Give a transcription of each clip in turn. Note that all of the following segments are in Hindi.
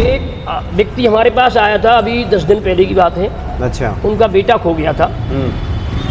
एक व्यक्ति हमारे पास आया था, अभी 10 दिन पहले की बात है। अच्छा। उनका बेटा खो गया था।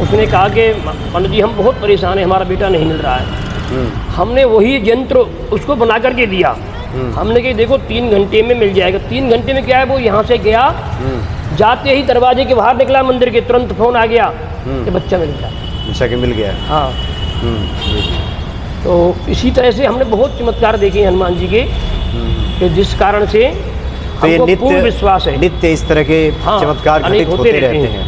उसने कहा कि पंडित जी हम बहुत परेशान हैं, हमारा बेटा नहीं मिल रहा है। हमने वही यंत्र उसको बना करके दिया। हमने कहा देखो 3 घंटे में मिल जाएगा। 3 घंटे में क्या है, वो यहाँ से गया, जाते ही दरवाजे के बाहर निकला मंदिर के, तुरंत फोन आ गया कि बच्चा मिल गया। बच्चा के मिल गया। हाँ। तो इसी तरह से हमने बहुत चमत्कार देखे हनुमान जी के, कि जिस कारण से तो ये हमको पूर्ण विश्वास है नित्य इस तरह के चमत्कार घटित होते रहते हैं।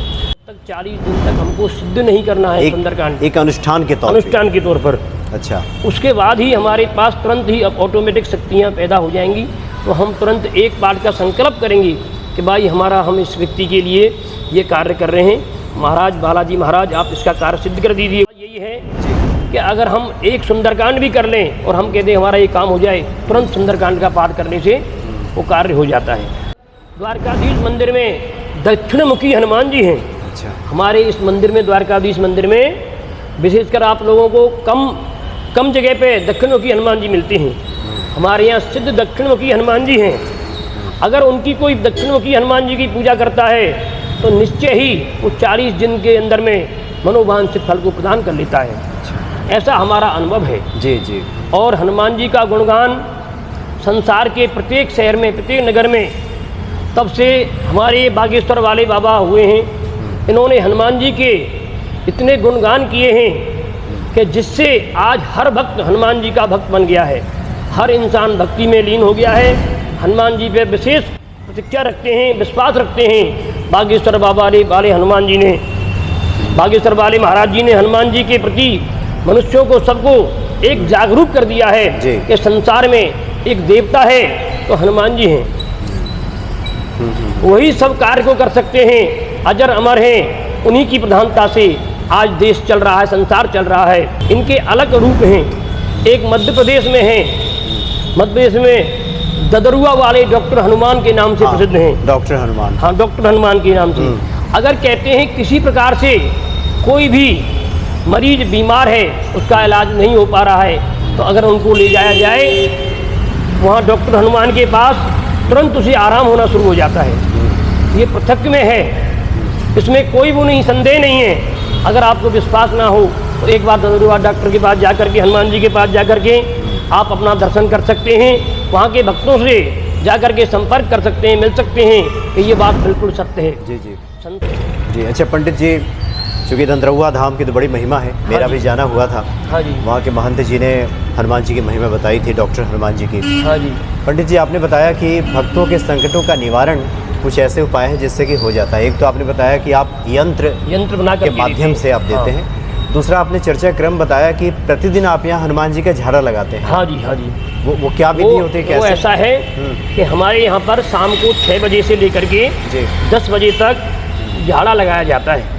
तक 40 दिन तक हमको सिद्ध नहीं करना है सुंदरकांड, एक अनुष्ठान के तौर पर। अच्छा। उसके बाद ही हमारे पास तुरंत ही अब ऑटोमेटिक शक्तियाँ पैदा हो जाएंगी। तो हम तुरंत एक पाठ का संकल्प करेंगे कि भाई हम इस व्यक्ति के लिए ये कार्य कर रहे हैं, महाराज बालाजी महाराज आप इसका कार्य सिद्ध कर दीजिए। यही है कि अगर हम एक सुंदरकांड भी कर लें और हम कहते हैं हमारा ये काम हो जाए, तुरंत सुंदरकांड का पाठ करने से वो कार्य हो जाता है। द्वारकाधीश मंदिर में दक्षिणमुखी हनुमान जी हैं। अच्छा। हमारे इस मंदिर में, द्वारकाधीश मंदिर में विशेषकर आप लोगों को कम जगह पे दक्षिणमुखी हनुमान जी मिलते हैं। हमारे यहाँ सिद्ध दक्षिणमुखी हनुमान जी हैं। अगर उनकी कोई दक्षिणमुखी हनुमान जी की पूजा करता है तो निश्चय ही वो 40 दिन के अंदर में मनोवांछित फल को प्रदान कर लेता है। ऐसा हमारा अनुभव है। जी जी। और हनुमान जी का गुणगान संसार के प्रत्येक शहर में, प्रत्येक नगर में, तब से हमारे बागेश्वर वाले बाबा हुए हैं, इन्होंने हनुमान जी के इतने गुणगान किए हैं कि जिससे आज हर भक्त हनुमान जी का भक्त बन गया है। हर इंसान भक्ति में लीन हो गया है। हनुमान जी पे विशेष प्रतिज्ञा रखते हैं, विश्वास रखते हैं। बागेश्वर बाबा वाले हनुमान जी ने, बागेश्वर वाले महाराज जी ने हनुमान जी के प्रति मनुष्यों को, सबको एक जागरूक कर दिया है कि संसार में एक देवता है तो हनुमान जी हैं। वही सब कार्य को कर सकते हैं, अजर अमर हैं। उन्हीं की प्रधानता से आज देश चल रहा है, संसार चल रहा है। इनके अलग रूप हैं। एक मध्य प्रदेश में है, मध्य प्रदेश में ददरुआ वाले डॉक्टर हनुमान के नाम से प्रसिद्ध हैं। डॉक्टर हनुमान। हाँ, डॉक्टर हनुमान के नाम से। अगर कहते हैं किसी प्रकार से कोई भी मरीज बीमार है, उसका इलाज नहीं हो पा रहा है, तो अगर उनको ले जाया जाए वहाँ डॉक्टर हनुमान के पास, तुरंत उसे आराम होना शुरू हो जाता है। ये पृथक में है, इसमें कोई वो नहीं, संदेह नहीं है। अगर आपको विश्वास ना हो तो एक बार ददरुआ डॉक्टर के पास जाकर के, हनुमान जी के पास जाकर के आप अपना दर्शन कर सकते हैं। वहाँ के भक्तों से जाकर के संपर्क कर सकते हैं, मिल सकते हैं कि ये बात बिल्कुल सत्य है। जी जी जी। अच्छा पंडित जी, चूँकि दंदरुआ धाम की तो बड़ी महिमा है, मेरा भी जाना हुआ था। हाँ जी। वहाँ के महंत जी ने हनुमान जी की महिमा बताई थी, डॉक्टर हनुमान जी की। हाँ जी। पंडित जी, आपने बताया कि भक्तों के संकटों का निवारण कुछ ऐसे उपाय हैं जिससे कि हो जाता है। एक तो आपने बताया कि आप यंत्र बना के माध्यम से आप देते हैं। दूसरा आपने चर्चा क्रम बताया कि प्रतिदिन आप यहाँ हनुमान जी का झाड़ा लगाते हैं। हाँ जी, हाँ जी। वो क्या विधि होती है, कैसे? वो ऐसा है कि हमारे यहाँ पर शाम को 6 बजे से लेकर के 10 बजे तक झाड़ा लगाया जाता है।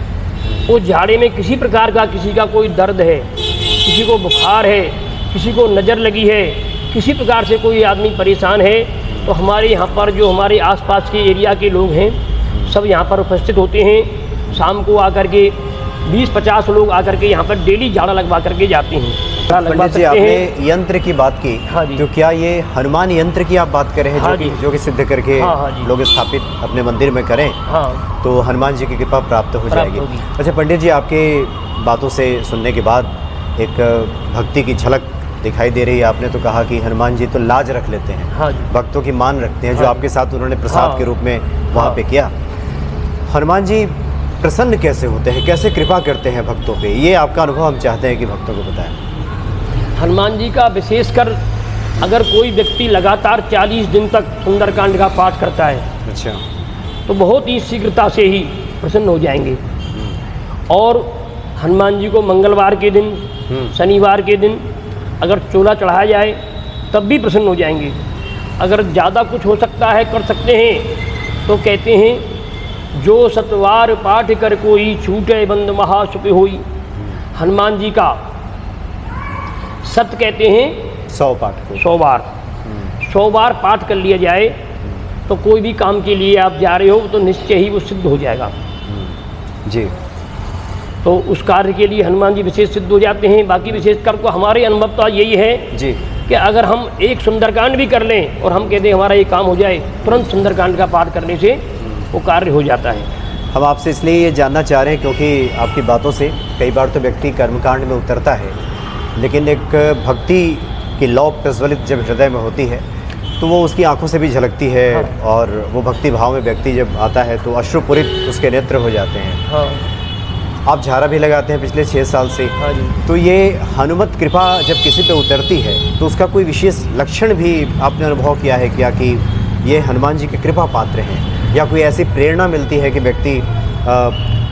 उस झाड़े में किसी प्रकार का, किसी का कोई दर्द है, किसी को बुखार है, किसी को नज़र लगी है, किसी प्रकार से कोई आदमी परेशान है, तो हमारे यहाँ पर जो हमारे आसपास के एरिया के लोग हैं सब यहाँ पर उपस्थित होते हैं। शाम को आकर के 20-50 लोग आकर के यहाँ पर डेली झाड़ा लगवा करके जाते हैं। पंडित जी, आपने यंत्र की बात की। हाँ जी। तो क्या ये हनुमान यंत्र की आप बात कर रहे हैं? हाँ, जो कि सिद्ध करके लोग स्थापित अपने मंदिर में करें, हाँ, तो हनुमान जी की कृपा प्राप्त हो जाएगी। अच्छा पंडित जी, आपके बातों से सुनने के बाद एक भक्ति की झलक दिखाई दे रही है। आपने तो कहा कि हनुमान जी तो लाज रख लेते हैं। हाँ, भक्तों की मान रखते हैं। हाँ, जो आपके साथ उन्होंने प्रसाद के रूप में वहाँ पे किया। हनुमान जी प्रसन्न कैसे होते हैं, कैसे कृपा करते हैं भक्तों पे, ये आपका अनुभव हम चाहते हैं कि भक्तों को बताएं। हनुमान जी का विशेषकर अगर कोई व्यक्ति लगातार 40 दिन तक सुंदरकांड का पाठ करता है, अच्छा, तो बहुत ही शीघ्रता से ही प्रसन्न हो जाएंगे। और हनुमान जी को मंगलवार के दिन, शनिवार के दिन अगर चोला चढ़ाया जाए तब भी प्रसन्न हो जाएंगे। अगर ज़्यादा कुछ हो सकता है, कर सकते हैं, तो कहते हैं जो सतवार पाठ कर कोई छूटे बंद महासुख होई। हनुमान जी का सत्य कहते हैं 100 पाठ, 100 बार, 100 बार पाठ कर लिया जाए तो कोई भी काम के लिए आप जा रहे हो तो निश्चय ही वो सिद्ध हो जाएगा। जी। तो उस कार्य के लिए हनुमान जी विशेष सिद्ध हो जाते हैं। बाकी विशेषकर को हमारे अनुभव तो यही है जी कि अगर हम एक सुंदरकांड भी कर लें और हम कहते हैं हमारा ये काम हो जाए, तुरंत सुंदरकांड का पाठ करने से वो कार्य हो जाता है। हम आपसे इसलिए ये जानना चाह रहे हैं क्योंकि आपकी बातों से कई बार तो व्यक्ति कर्मकांड में उतरता है, लेकिन एक भक्ति की लौ प्रज्वलित जब हृदय में होती है तो वो उसकी आंखों से भी झलकती है। हाँ। और वो भक्ति भाव में व्यक्ति जब आता है तो अश्रुपूरित उसके नेत्र हो जाते हैं। हाँ आप झारा भी लगाते हैं पिछले 6 साल से। हाँ जी। तो ये हनुमत कृपा जब किसी पे उतरती है तो उसका कोई विशेष लक्षण भी आपने अनुभव किया है क्या कि ये हनुमान जी के कृपा पात्र हैं, या कोई ऐसी प्रेरणा मिलती है कि व्यक्ति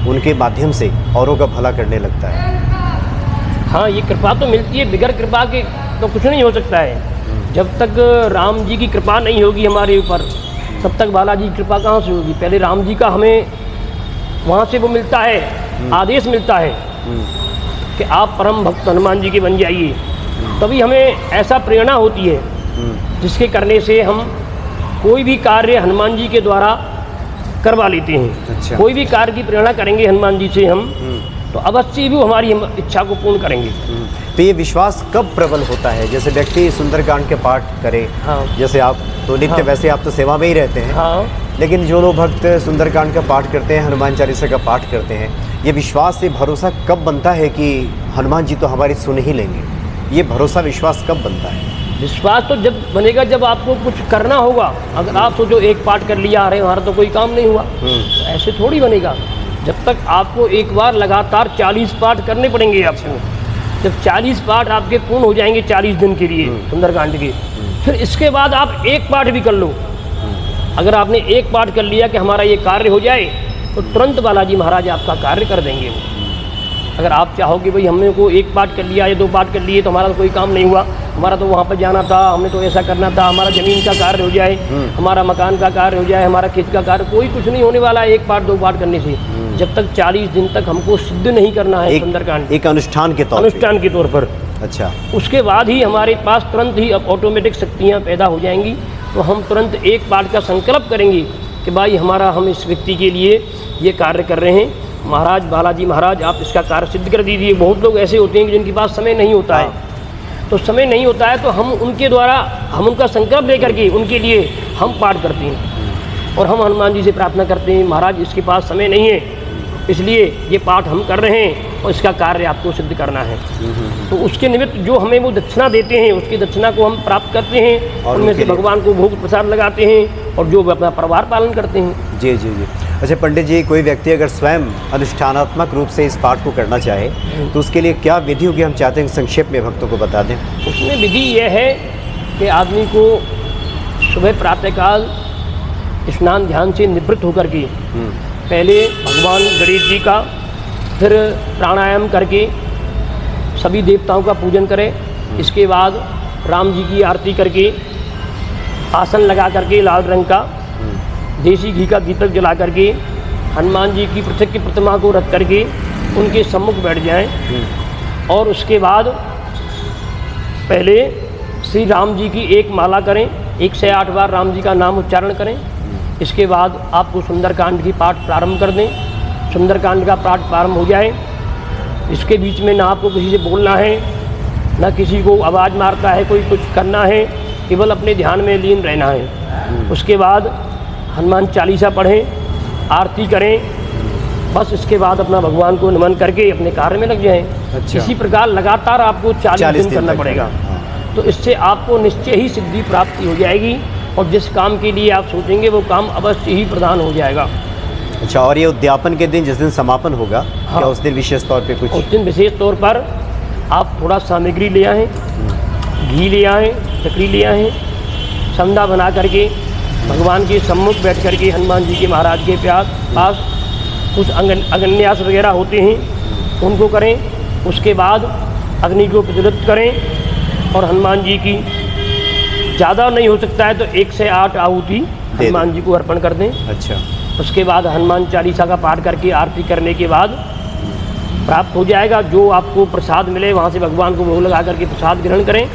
उनके माध्यम से औरों का भला करने लगता है? हाँ, ये कृपा तो मिलती है, बिगड़ कृपा के तो कुछ नहीं हो सकता है। जब तक राम जी की कृपा नहीं होगी हमारे ऊपर, तब तक बालाजी की कृपा कहाँ से होगी। पहले राम जी का हमें वहाँ से वो मिलता है, आदेश मिलता है कि आप परम भक्त हनुमान जी के बन जाइए, तभी हमें ऐसा प्रेरणा होती है जिसके करने से हम कोई भी कार्य हनुमान जी के द्वारा करवा लेते हैं। अच्छा। कोई भी कार्य की प्रेरणा करेंगे हनुमान जी से हम, तो अवश्य भी हमारी इच्छा को पूर्ण करेंगे। तो ये विश्वास कब प्रबल होता है? जैसे व्यक्ति सुंदरकांड के पाठ करे, हाँ। जैसे आप तो नित्य, हाँ। वैसे आप तो सेवा में ही रहते हैं, हाँ, लेकिन जो लोग भक्त सुंदरकांड का पाठ करते हैं, हनुमान चालीसा का पाठ करते हैं, ये विश्वास से भरोसा कब बनता है कि हनुमान जी तो हमारी सुन ही लेंगे? ये भरोसा विश्वास कब बनता है? विश्वास तो जब बनेगा जब आपको कुछ करना होगा। अगर आप सोचो एक पाठ कर लिया, अरे हमारा तो कोई काम नहीं हुआ, तो ऐसे थोड़ी बनेगा। जब तक आपको एक बार लगातार 40 पाठ करने पड़ेंगे आपको। जब 40 पाठ आपके पूर्ण हो जाएंगे 40 दिन के लिए सुंदरकांड के, फिर इसके बाद आप एक पाठ भी कर लो। अगर आपने एक पाठ कर लिया कि हमारा ये कार्य हो जाए, तो तुरंत बालाजी महाराज आपका कार्य कर देंगे वो। अगर आप चाहो कि भाई हमने को एक पाठ कर लिया या 2 पाठ कर लिए तो हमारा तो कोई काम नहीं हुआ, हमारा तो वहाँ पर जाना था, हमने तो ऐसा करना था, हमारा ज़मीन का कार्य हो जाए, हमारा मकान का कार्य हो जाए, हमारा खेत का कार्य, कोई कुछ नहीं होने वाला है एक पाठ 2 पाठ करने से। जब तक 40 दिन तक हमको सिद्ध नहीं करना है सुंदरकांड, एक अनुष्ठान के तौर पे। अनुष्ठान के तौर पर। अच्छा। उसके बाद ही हमारे पास तुरंत ही अब ऑटोमेटिक शक्तियाँ पैदा हो जाएंगी, तो हम तुरंत एक पाठ का संकल्प करेंगे कि भाई हमारा, हम इस व्यक्ति के लिए ये कार्य कर रहे हैं, महाराज बालाजी महाराज आप इसका कार्य सिद्ध कर दीजिए। बहुत लोग ऐसे होते हैं कि जिनके पास समय नहीं होता है, तो समय नहीं होता है तो हम उनके द्वारा, हम उनका संकल्प लेकर के उनके लिए हम पाठ करते हैं और हम हनुमान जी से प्रार्थना करते हैं, महाराज इसके पास समय नहीं है, इसलिए ये पाठ हम कर रहे हैं और इसका कार्य आपको सिद्ध करना है। तो उसके निमित्त जो हमें वो दक्षिणा देते हैं, उसकी दक्षिणा को हम प्राप्त करते हैं, और उनमें से भगवान को भोग प्रसाद लगाते हैं और जो अपना परिवार पालन करते हैं। जी जी जी। अच्छा पंडित जी, कोई व्यक्ति अगर स्वयं अनुष्ठानात्मक रूप से इस पाठ को करना चाहे तो उसके लिए क्या विधि होगी? हम चाहते हैं संक्षेप में भक्तों को बता दें। उसमें विधि यह है कि आदमी को सुबह प्रातःकाल स्नान ध्यान से निवृत्त होकर के पहले भगवान गणेश जी का, फिर प्राणायाम करके सभी देवताओं का पूजन करें। इसके बाद राम जी की आरती करके आसन लगा करके लाल रंग का देसी घी का दीपक जला करके हनुमान जी की पृथक की प्रतिमा को रख करके उनके सम्मुख बैठ जाएं, और उसके बाद पहले श्री राम जी की एक माला करें, 108 बार राम जी का नाम उच्चारण करें। इसके बाद आपको सुंदरकांड की पाठ प्रारंभ कर दें। सुंदरकांड का पाठ प्रारंभ हो जाए, इसके बीच में ना आपको किसी से बोलना है, ना किसी को आवाज़ मारता है, कोई कुछ करना है, केवल अपने ध्यान में लीन रहना है। उसके बाद हनुमान चालीसा पढ़ें, आरती करें, बस इसके बाद अपना भगवान को नमन करके अपने कार्य में लग जाएं। अच्छा। इसी प्रकार लगातार आपको 40 दिन करना पड़ेगा, तो इससे आपको निश्चय ही सिद्धि प्राप्ति हो जाएगी और जिस काम के लिए आप सोचेंगे वो काम अवश्य ही प्रदान हो जाएगा। अच्छा, और ये उद्यापन के दिन जिस दिन समापन होगा, हाँ, क्या उस दिन विशेष तौर पे कुछ? उस दिन विशेष तौर पर आप थोड़ा सामग्री ले आएँ, घी ले आएँ, चकरी ले आएँ, संधा बना करके भगवान के सम्मुख बैठ करके हनुमान जी के महाराज के पास कुछ अग्न्यास वगैरह होते हैं उनको करें। उसके बाद अग्नि को प्रज्वलित करें और हनुमान जी की, ज़्यादा नहीं हो सकता है तो 108 आहुति हनुमान जी को अर्पण कर दें। अच्छा। उसके बाद हनुमान चालीसा का पाठ करके आरती करने के बाद प्राप्त हो जाएगा जो आपको प्रसाद मिले, वहाँ से भगवान को भोग लगा करके प्रसाद ग्रहण करें।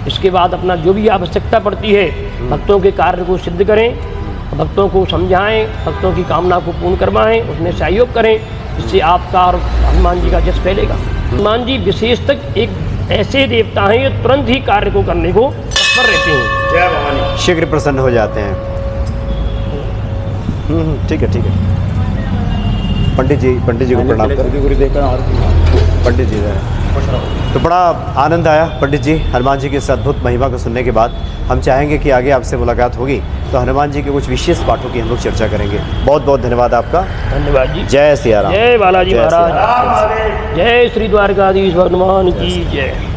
इसके बाद अपना जो भी आवश्यकता पड़ती है भक्तों के कार्य को सिद्ध करें, भक्तों को समझाएं, भक्तों की कामना को पूर्ण करवाएं, उसमें सहयोग करें, इससे आपका और हनुमान जी का यश फैलेगा। हनुमान जी विशेष तक एक ऐसे देवता हैं ये तुरंत ही कार्य को करने को तत्पर रहते हैं। जय भवानी। शीघ्र प्रसन्न हो जाते हैं। ठीक है, ठीक है। पंडित जी को प्रणाम करें। गुरुदेव का और पंडित जी तो बड़ा आनंद आया पंडित जी हनुमान जी की इस अद्भुत महिमा को सुनने के बाद। हम चाहेंगे कि आगे आपसे मुलाकात होगी तो हनुमान जी के कुछ विशेष पाठों की हम लोग चर्चा करेंगे। बहुत बहुत धन्यवाद आपका। धन्यवाद जी। जय सिया राम। जय बालाजी जय सिया महाराज। जय श्री द्वारकाधीश हनुमान की जय।